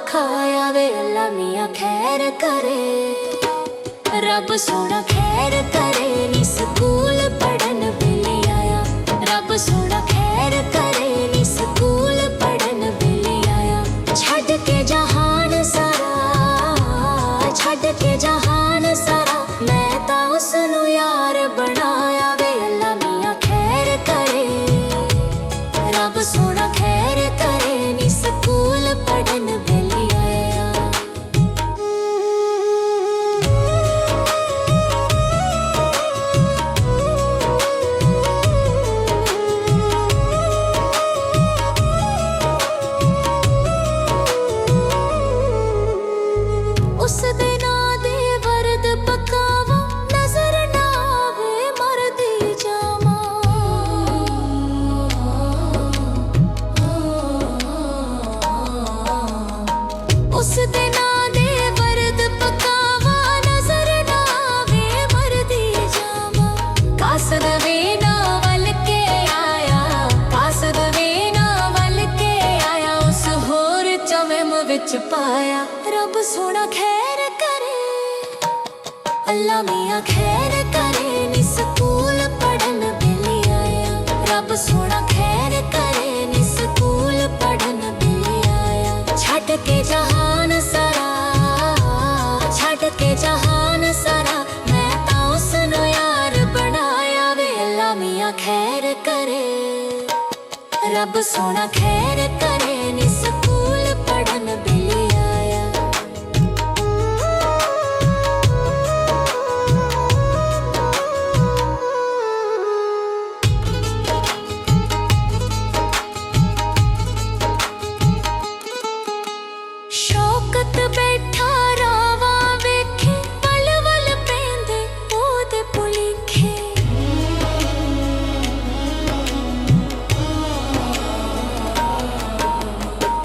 खाया वे अल्लाह मियाँ खैर करे। रब सोना खैर करे नी स्कूल पढ़न वेले आया। रब सोना खैर करे नी स्कूल पढ़न वेले आया। छड्ड के जहान सारा, छड्ड के जहान सारा, मैं तां उसनू यार बनाया वे अल्लाह मियाँ खैर करे। रब सोना खैर करे नी स्कूल पढ़न वेले आया। उस दे नां दे वरद पकावा, नजर ना आवे मरदी जावां। उस दे नां दे वरद पकावा, नजर ना आवे मरदी जावां। कासद वे ना वल के आया, कासद वे ना वल के आया। उस होर चवम विच पाया। रब सोना खैर करे, अल्लाह मियाँ खैर करे नी स्कूल पढ़न वेले आया। रब सोना खैर करे नी स्कूल पढ़न वेले आया। छड्ड के जहान सारा, छड्ड के जहान सारा, मैं तां उसनू यार बनाया वे अल्लाह मियाँ खैर करे। रब सोना खैर करे नी स्कूल पढ़न वेले आया। शौकत बैठा रावा वेखे, वल वल पैंदे ओहदे भुलेखे।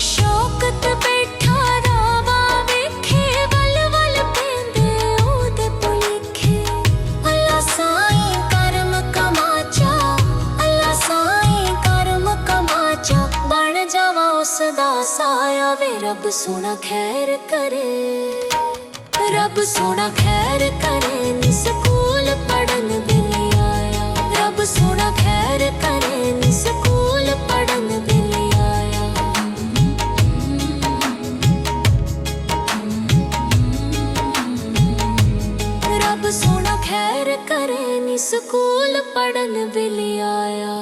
शौकत बैठा रावा वेखे, वल वल पैंदे ओहदे भुलेखे। अल्लाह साईं करम कमाचा, अल्लाह साईं करम कमाचा, बन जावा उसदा साया वे रब सोना खैर करे। रब सोना खैर करे नी स्कूल पढ़न वेले आया। रब सोना खैर करे नी स्कूल पढ़न वेले आया। रब सोना खैर करे नी स्कूल पढ़न वेले आया।